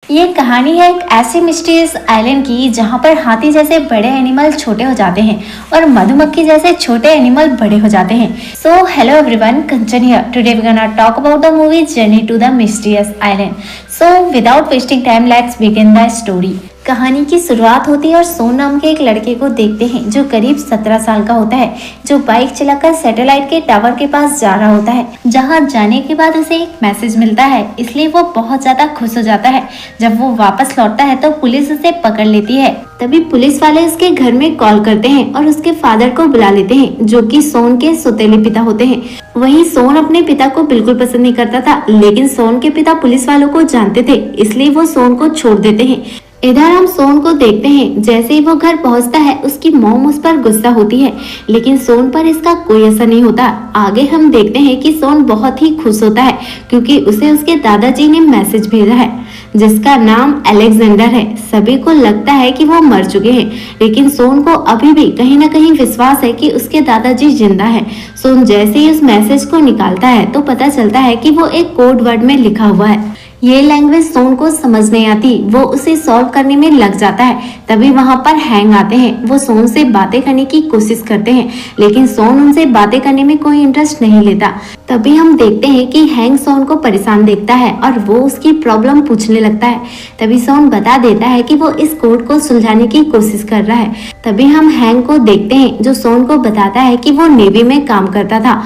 ये कहानी है एक ऐसी मिस्टीरियस आइलैंड की जहाँ पर हाथी जैसे बड़े एनिमल छोटे हो जाते हैं और मधुमक्खी जैसे छोटे एनिमल बड़े हो जाते हैं। So hello everyone, Kanchan here. Today we gonna talk about the movie journey to the mysterious island. So without wasting time, let's begin the story. कहानी की शुरुआत होती है और सोन नाम के एक लड़के को देखते हैं जो करीब 17 साल का होता है, जो बाइक चलाकर सैटेलाइट के टावर के पास जा रहा होता है, जहां जाने के बाद उसे एक मैसेज मिलता है। इसलिए वो बहुत ज्यादा खुश हो जाता है। जब वो वापस लौटता है तो पुलिस उसे पकड़ लेती है। तभी पुलिस वाले उसके घर में कॉल करते हैं और उसके फादर को बुला लेते हैं, जो कि सोन के सौतेले पिता होते हैं। वहीं सोन अपने पिता को बिल्कुल पसंद नहीं करता था, लेकिन सोन के पिता पुलिस वालों को जानते थे, इसलिए वो सोन को छोड़ देते हैं। इधर हम सोन को देखते हैं, जैसे ही वो घर पहुंचता है उसकी मॉम उस पर गुस्सा होती है, लेकिन सोन पर इसका कोई असर नहीं होता। आगे हम देखते हैं कि सोन बहुत ही खुश होता है क्योंकि उसे उसके दादाजी ने मैसेज भेजा है जिसका नाम अलेक्जेंडर है। सभी को लगता है कि वो मर चुके हैं, लेकिन सोन को अभी भी कहीं न कहीं विश्वास है कि उसके दादाजी जिंदा है। सोन जैसे ही उस मैसेज को निकालता है तो पता चलता है कि वो एक कोड वर्ड में लिखा हुआ है। ये लैंग्वेज सोन को समझ नहीं आती, वो उसे सॉल्व करने में लग जाता है। तभी वहाँ पर हैंग आते हैं। वो सोन से बातें करने की कोशिश करते हैं, लेकिन सोन उनसे बातें करने में कोई इंटरेस्ट नहीं लेता। तभी हम देखते हैं कि हैंग सोन को परेशान देखता है और वो उसकी प्रॉब्लम पूछने लगता है। तभी सोन बता देता है कि वो इस कोड को सुलझाने की कोशिश कर रहा है। तभी हम हैंग को देखते हैं, जो सोन को बताता है कि वो नेवी में काम करता था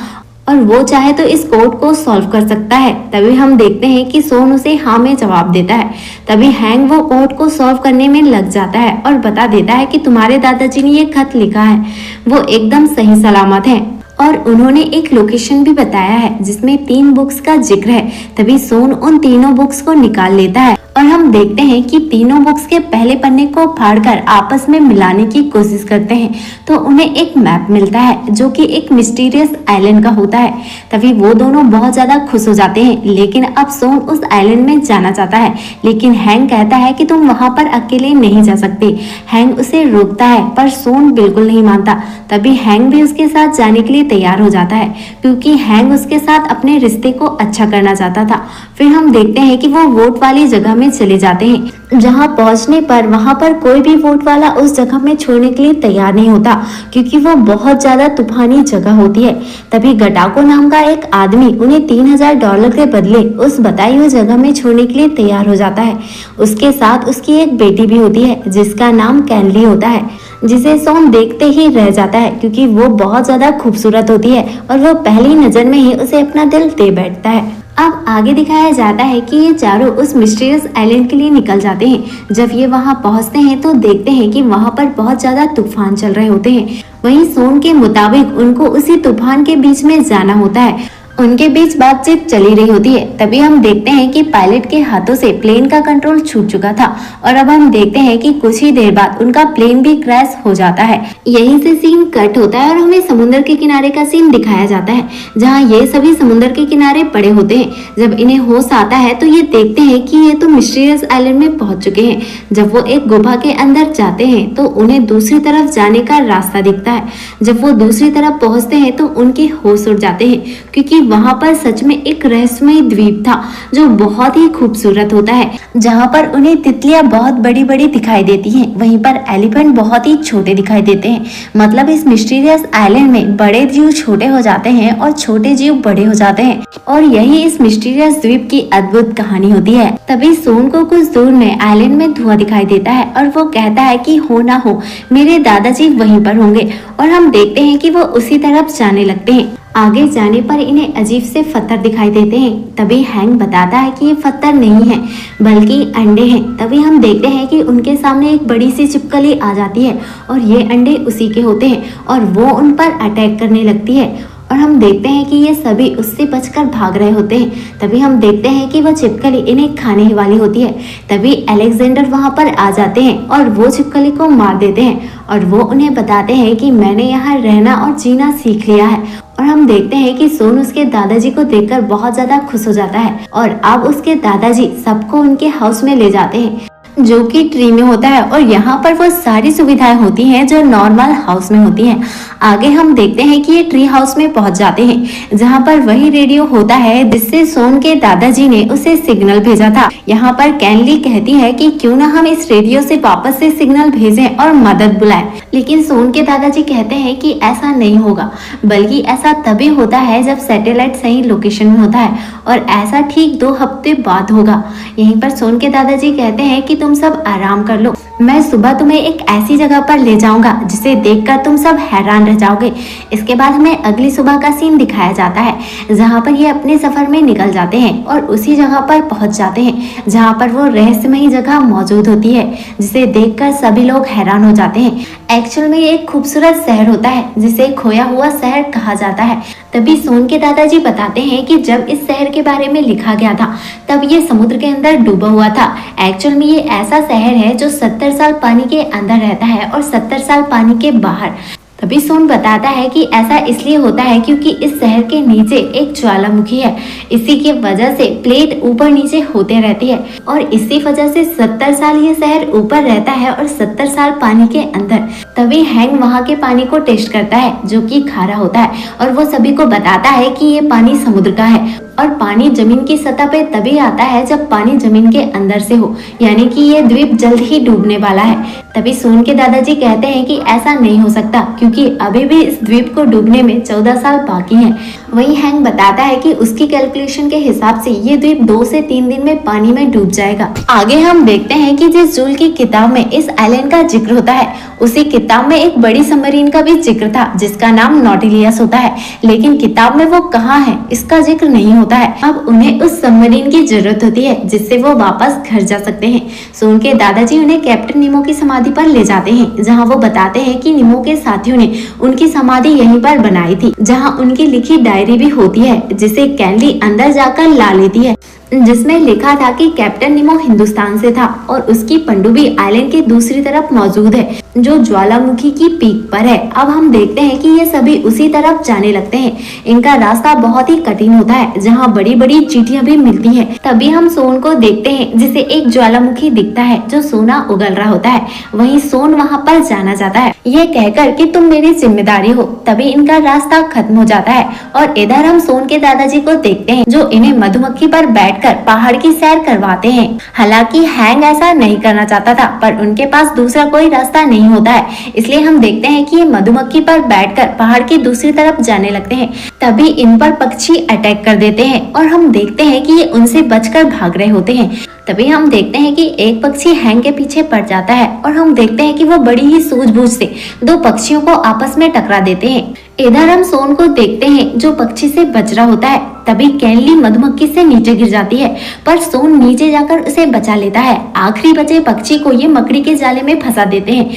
और वो चाहे तो इस कोड को सॉल्व कर सकता है। तभी हम देखते हैं कि सोन उसे हाँ में जवाब देता है। तभी हैंग वो कोड को सॉल्व करने में लग जाता है और बता देता है कि तुम्हारे दादाजी ने ये खत लिखा है, वो एकदम सही सलामत है और उन्होंने एक लोकेशन भी बताया है जिसमें 3 बुक्स का जिक्र है। तभी सोन उन तीनों बुक्स को निकाल लेता है और हम देखते हैं कि तीनों बुक्स के पहले पन्ने को फाड़कर आपस में मिलाने की कोशिश करते हैं तो उन्हें एक मैप मिलता है जो कि एक मिस्टीरियस आइलैंड का होता है। तभी वो दोनों बहुत ज्यादा खुश हो जाते हैं, लेकिन अब सोन उस आइलैंड में जाना चाहता है, लेकिन हैंग कहता है कि तुम वहां पर अकेले नहीं जा सकते। हैंग उसे रोकता है पर सोन बिल्कुल नहीं मानता। तभी हैंग भी उसके साथ जाने के लिए तैयार हो जाता है क्योंकि हैंग उसके साथ अपने रिश्ते को अच्छा करना चाहता था। फिर हम देखते हैं कि वो वोट वाली जगह में चले जाते हैं, जहां पहुंचने पर वहां पर कोई भी वोट वाला उस जगह में छोड़ने के लिए तैयार नहीं होता क्योंकि वो बहुत ज्यादा तूफानी जगह होती है। तभी गटाको नाम का एक आदमी उन्हें $3000 के बदले उस बताई हुई जगह में छोड़ने के लिए तैयार हो जाता है। उसके साथ उसकी एक बेटी भी होती है जिसका नाम कैनली होता है, जिसे सोन देखते ही रह जाता है क्योंकि वो बहुत ज्यादा खूबसूरत होती है और वो पहली नजर में ही उसे अपना दिल दे बैठता है। अब आगे दिखाया जाता है कि ये चारों उस मिस्टीरियस आइलैंड के लिए निकल जाते हैं। जब ये वहां पहुंचते हैं तो देखते हैं कि वहां पर बहुत ज्यादा तूफान चल रहे होते हैं। वहीं सोन के मुताबिक उनको उसी तूफान के बीच में जाना होता है। उनके बीच बातचीत चली रही होती है। तभी हम देखते हैं कि पायलट के हाथों से प्लेन का कंट्रोल छूट चुका था और अब हम देखते हैं कि कुछ ही देर बाद उनका प्लेन भी क्रैश हो जाता है। यहीं से सीन कट होता है और हमें समुद्र के किनारे का सीन दिखाया जाता है, जहां ये सभी समुद्र के किनारे पड़े होते हैं। जब इन्हें होश आता है तो ये देखते हैं कि ये तो मिस्टीरियस आइलैंड में पहुंच चुके हैं। जब वो एक गुफा के अंदर जाते हैं तो उन्हें दूसरी तरफ जाने का रास्ता दिखता है। जब वो दूसरी तरफ पहुंचते हैं तो उनके होश उड़ जाते हैं क्योंकि वहां पर सच में एक रहस्यमय द्वीप था जो बहुत ही खूबसूरत होता है, जहां पर उन्हें तितलियां बहुत बड़ी बड़ी दिखाई देती हैं। वहीं पर एलिफेंट बहुत ही छोटे दिखाई देते हैं। मतलब इस मिस्टीरियस आइलैंड में बड़े जीव छोटे हो जाते हैं और छोटे जीव बड़े हो जाते हैं और यही इस मिस्टीरियस द्वीप की अद्भुत कहानी होती है। तभी सोन को कुछ दूर में आइलैंड में धुआं दिखाई देता है और वो कहता है कि हो ना हो मेरे दादाजी वहीं पर होंगे और हम देखते हैं कि वो उसी तरफ जाने लगते हैं। आगे जाने पर इन्हें अजीब से पत्थर दिखाई देते हैं। तभी हैंग बताता है कि ये पत्थर नहीं है बल्कि अंडे हैं। तभी हम देखते हैं कि उनके सामने एक बड़ी सी छिपकली आ जाती है और ये अंडे उसी के होते हैं और वो उन पर अटैक करने लगती है और हम देखते हैं कि ये सभी उससे बचकर भाग रहे होते हैं। तभी हम देखते हैं कि वह छिपकली इन्हें खाने ही वाली होती है। तभी अलेक्जेंडर वहां पर आ जाते हैं और वो छिपकली को मार देते हैं और वो उन्हें बताते हैं कि मैंने यहाँ रहना और जीना सीख लिया है। और हम देखते हैं कि सोन उसके दादाजी को देखकर बहुत ज्यादा खुश हो जाता है और अब उसके दादाजी सबको उनके हाउस में ले जाते हैं। जो कि ट्री में होता है और यहाँ पर वो सारी सुविधाएं होती हैं जो नॉर्मल हाउस में होती हैं। आगे हम देखते हैं कि ये ट्री हाउस में पहुंच जाते हैं जहाँ पर वही रेडियो होता है जिससे सोन के दादाजी ने उसे सिग्नल भेजा था। यहाँ पर कैनली कहती है कि क्यों ना हम इस रेडियो से वापस से सिग्नल भेजें और मदद बुलाएं, लेकिन सोन के दादाजी कहते हैं कि ऐसा नहीं होगा, बल्कि ऐसा तभी होता है जब सैटेलाइट सही लोकेशन में होता है और ऐसा ठीक 2 हफ्ते बाद होगा। यहीं पर सोन के दादाजी कहते हैं कि तुम सब आराम कर लो, मैं सुबह तुम्हें एक ऐसी जगह पर ले जाऊंगा जिसे देखकर तुम सब हैरान रह जाओगे। इसके बाद हमें अगली सुबह का सीन दिखाया जाता है जहां पर ये अपने सफर में निकल जाते हैं और उसी जगह पर पहुंच जाते हैं जहां पर वो रहस्यमयी जगह मौजूद होती है जिसे देखकर सभी लोग हैरान हो जाते हैं। एक्चुअल में ये एक खूबसूरत शहर होता है जिसे खोया हुआ शहर कहा जाता है। तभी सोन के दादाजी बताते हैं कि जब इस शहर के बारे में लिखा गया था तब ये समुद्र के अंदर डूबा हुआ था। एक्चुअल में ये ऐसा शहर है जो 70 साल पानी के अंदर रहता है और 70 साल पानी के बाहर। तभी सोन बताता है कि ऐसा इसलिए होता है क्योंकि इस शहर के नीचे एक ज्वालामुखी है। इसी की वजह से प्लेट ऊपर नीचे होते रहती है और इसी वजह से 70 साल ये शहर ऊपर रहता है और 70 साल पानी के अंदर। तभी हैंग वहाँ के पानी को टेस्ट करता है जो कि खारा होता है और वो सभी को बताता है कि ये पानी समुद्र का है और पानी जमीन की सतह पे तभी आता है जब पानी जमीन के अंदर से हो, यानी कि ये द्वीप जल्द ही डूबने वाला है। तभी सोन के दादाजी कहते हैं कि ऐसा नहीं हो सकता क्योंकि अभी भी इस द्वीप को डूबने में 14 साल बाकी हैं। वहीं हैंग बताता है कि उसकी कैलकुलेशन के हिसाब से ये द्वीप 2 से 3 दिन में पानी में डूब जाएगा। आगे हम देखते हैं कि जिस जूल की किताब में इस आइलैंड का जिक्र होता है उसी किताब में एक बड़ी सबमरीन का भी जिक्र था जिसका नाम नॉटिलियस होता है, लेकिन किताब में वो कहाँ है इसका जिक्र नहीं होता है। अब उन्हें उस सबमरीन की जरूरत होती है जिससे वो वापस घर जा सकते हैं। सोन के दादाजी उन्हें कैप्टन निमो की समाधि पर ले जाते हैं जहां वो बताते हैं कि निमो के साथियों ने उनकी समाधि यहीं पर बनाई थी, जहां उनकी लिखी डायरी भी होती है जिसे कैनली अंदर जाकर ला लेती है, जिसमें लिखा था कि कैप्टन निमो हिंदुस्तान से था और उसकी पनडुब्बी आइलैंड के दूसरी तरफ मौजूद है जो ज्वालामुखी की पीक पर है। अब हम देखते हैं कि ये सभी उसी तरफ जाने लगते हैं। इनका रास्ता बहुत ही कठिन होता है जहाँ बड़ी बड़ी चींटियां भी मिलती हैं। तभी हम सोन को देखते हैं जिसे एक ज्वालामुखी दिखता है जो सोना उगल रहा होता है। वहीं सोन वहाँ पर जाना चाहता है ये कहकर कि तुम मेरी जिम्मेदारी हो। तभी इनका रास्ता खत्म हो जाता है और इधर हम सोन के दादाजी को देखते हैं जो इन्हें मधुमक्खी पर बैठकर पहाड़ की सैर करवाते हैं। हालांकि हैंग ऐसा नहीं करना चाहता था पर उनके पास दूसरा कोई रास्ता नहीं होता है, इसलिए हम देखते हैं कि ये मधुमक्खी पर बैठकर पहाड़ की दूसरी तरफ जाने लगते हैं। तभी इन पर पक्षी अटैक कर देते हैं और हम देखते हैं कि ये उनसे बचकर भाग रहे होते हैं। तभी हम देखते हैं कि एक पक्षी हैंग के पीछे पड़ जाता है और हम देखते हैं कि वो बड़ी ही सूझबूझ से 2 पक्षियों को आपस में टकरा देते हैं। इधर हम सोन को देखते हैं जो पक्षी से बच रहा होता है। तभी कैनली मधुमक्खी से नीचे गिर जाती है पर सोन नीचे जाकर उसे बचा लेता है। आखिरी बचे पक्षी को ये मकड़ी के जाले में फंसा देते हैं,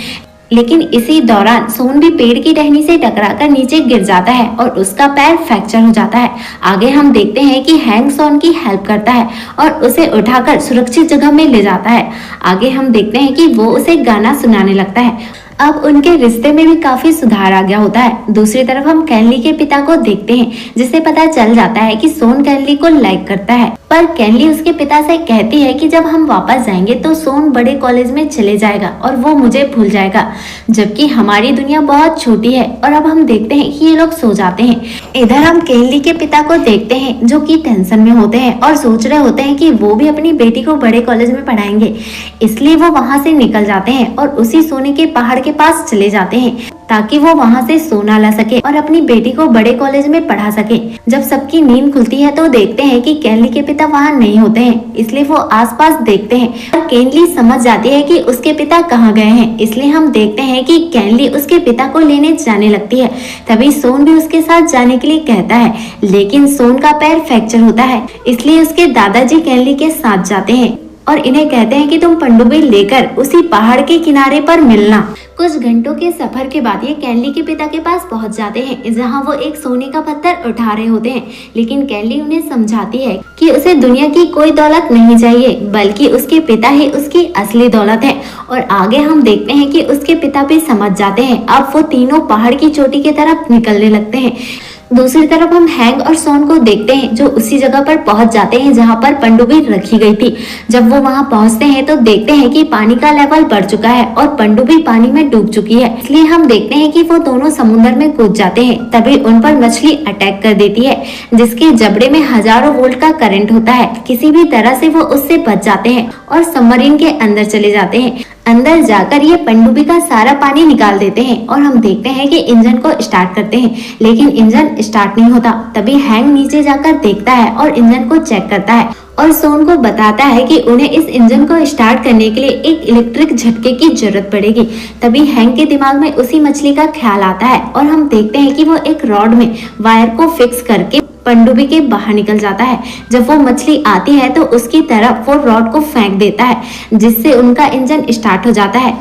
लेकिन इसी दौरान सोन भी पेड़ की टहनी से टकराकर नीचे गिर जाता है और उसका पैर फ्रैक्चर हो जाता है। आगे हम देखते हैं कि हैंग सोन की हेल्प करता है और उसे उठाकर सुरक्षित जगह में ले जाता है। आगे हम देखते हैं कि वो उसे गाना सुनाने लगता है। अब उनके रिश्ते में भी काफी सुधार आ गया होता है। दूसरी तरफ हम कैनली के पिता को देखते हैं जिसे पता चल जाता है कि सोन कैनली को लाइक करता है, पर कैनली उसके पिता से कहती है कि जब हम वापस जाएंगे तो सोन बड़े कॉलेज में चले जाएगा और वो मुझे भूल जाएगा, जबकि हमारी दुनिया बहुत छोटी है। और अब हम देखते हैं कि ये लोग सो जाते हैं। इधर हम कैनली के पिता को देखते हैं जो कि टेंशन में होते हैं और सोच रहे होते हैं कि वो भी अपनी बेटी को बड़े कॉलेज में पढ़ाएंगे, इसलिए वो वहाँ से निकल जाते हैं और उसी सोने के पहाड़ के पास चले जाते हैं ताकि वो वहाँ से सोना ला सके और अपनी बेटी को बड़े कॉलेज में पढ़ा सके। जब सबकी नींद खुलती है तो देखते हैं कि कैनली के पिता वहाँ नहीं होते हैं, इसलिए वो आसपास देखते हैं और कैनली समझ जाती है कि उसके पिता कहाँ गए हैं। इसलिए हम देखते हैं कि कैनली उसके पिता को लेने जाने लगती है। तभी सोन भी उसके साथ जाने के लिए कहता है, लेकिन सोन का पैर फ्रैक्चर होता है, इसलिए उसके दादाजी कैनली के साथ जाते हैं और इन्हें कहते हैं कि तुम पनडुब्बी लेकर उसी पहाड़ के किनारे पर मिलना। कुछ घंटों के सफर के बाद ये कैनली के पिता के पास पहुंच जाते हैं जहां वो एक सोने का पत्थर उठा रहे होते हैं, लेकिन कैनली उन्हें समझाती है कि उसे दुनिया की कोई दौलत नहीं चाहिए बल्कि उसके पिता ही उसकी असली दौलत है। और आगे हम देखते हैं कि उसके पिता भी समझ जाते हैं। अब वो तीनों पहाड़ की चोटी की तरफ निकलने लगते हैं। दूसरी तरफ हम हैंग और सोन को देखते हैं जो उसी जगह पर पहुंच जाते हैं जहां पर पनडुब्बी रखी गई थी। जब वो वहां पहुंचते हैं तो देखते हैं कि पानी का लेवल बढ़ चुका है और पनडुब्बी पानी में डूब चुकी है। इसलिए हम देखते हैं कि वो दोनों समुद्र में कूद जाते हैं। तभी उन पर मछली अटैक कर देती है, जिसके जबड़े में हजारों वोल्ट का करंट होता है। किसी भी तरह से वो उससे बच जाते हैं और सबमरीन के अंदर चले जाते हैं। अंदर जाकर ये पनडुब्बी का सारा पानी निकाल देते हैं और हम देखते हैं कि इंजन को स्टार्ट करते हैं, लेकिन इंजन स्टार्ट नहीं होता। तभी हैंग नीचे जाकर देखता है और इंजन को चेक करता है और सोन को बताता है कि उन्हें इस इंजन को स्टार्ट करने के लिए एक इलेक्ट्रिक झटके की जरूरत पड़ेगी। तभी हैंग के दिमाग में उसी मछली का ख्याल आता है और हम देखते हैं कि वो एक रॉड में वायर को फिक्स करके पनडुब्बी के बाहर निकल जाता है। जब वो मछली आती है तो उसकी तरफ वो रॉड को फेंक देता है, जिससे उनका इंजन स्टार्ट हो जाता है।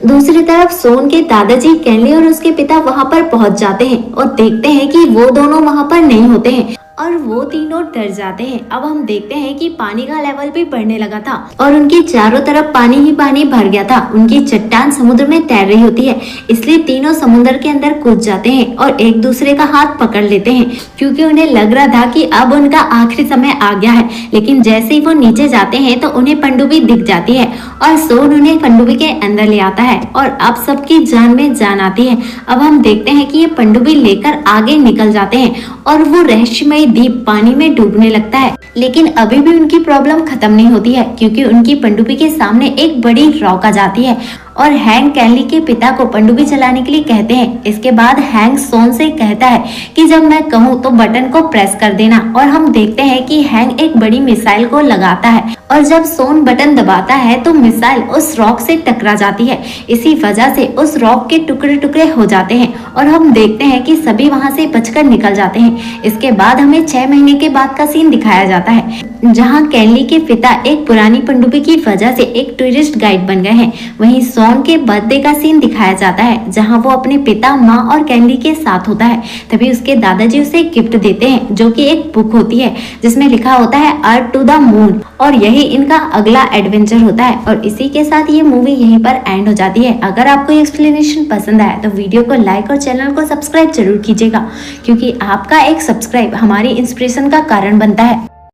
दूसरी तरफ सोन के दादाजी कैनली और उसके पिता वहां पर पहुंच जाते हैं और देखते हैं कि वो दोनों वहां पर नहीं होते हैं और वो तीनों डर जाते हैं। अब हम देखते हैं कि पानी का लेवल भी बढ़ने लगा था और उनकी चारों तरफ पानी ही पानी भर गया था। उनकी चट्टान समुद्र में तैर रही होती है, इसलिए तीनों समुद्र के अंदर कूद जाते हैं और एक दूसरे का हाथ पकड़ लेते हैं, क्योंकि उन्हें लग रहा था कि अब उनका आखिरी समय आ गया है। लेकिन जैसे ही वो नीचे जाते हैं तो उन्हें पनडुब्बी दिख जाती है और सोन उन्हें पनडुब्बी के अंदर ले आता है और अब सबकी जान में जान आती है। अब हम देखते हैं कि ये पनडुब्बी लेकर आगे निकल जाते हैं और वो रहस्यमय द्वीप पानी में डूबने लगता है। लेकिन अभी भी उनकी प्रॉब्लम खत्म नहीं होती है, क्योंकि उनकी पनडुब्बी के सामने एक बड़ी रॉक आ जाती है और हैंग कैनली के पिता को पनडुब्बी चलाने के लिए कहते हैं। इसके बाद हैंग सोन से कहता है कि जब मैं कहूँ तो बटन को प्रेस कर देना, और हम देखते हैं कि हैंग एक बड़ी मिसाइल को लगाता है और जब सोन बटन दबाता है तो मिसाइल उस रॉक से टकरा जाती है। इसी वजह से उस रॉक के टुकड़े टुकड़े हो जाते हैं और हम देखते हैं कि सभी वहां से बचकर निकल जाते हैं। इसके बाद हमें 6 महीने के बाद का सीन दिखाया जाता है, जहां कैनली के पिता एक पुरानी पनडुब्बी की वजह से एक टूरिस्ट गाइड बन गए हैं। वहीं सोन के बर्थडे का सीन दिखाया जाता है, जहां वो अपने पिता, माँ और कैनली के साथ होता है। तभी उसके दादाजी उसे गिफ्ट देते हैं, जो कि एक बुक होती है जिसमें लिखा होता है अर्थ टू द मून, और यही इनका अगला एडवेंचर होता है। और इसी के साथ ये मूवी यहीं पर एंड हो जाती है। अगर आपको ये एक्सप्लेनेशन पसंद आया तो वीडियो को लाइक और चैनल को सब्सक्राइब जरूर कीजिएगा, क्योंकि आपका एक सब्सक्राइब हमारी इंस्पिरेशन का कारण बनता है।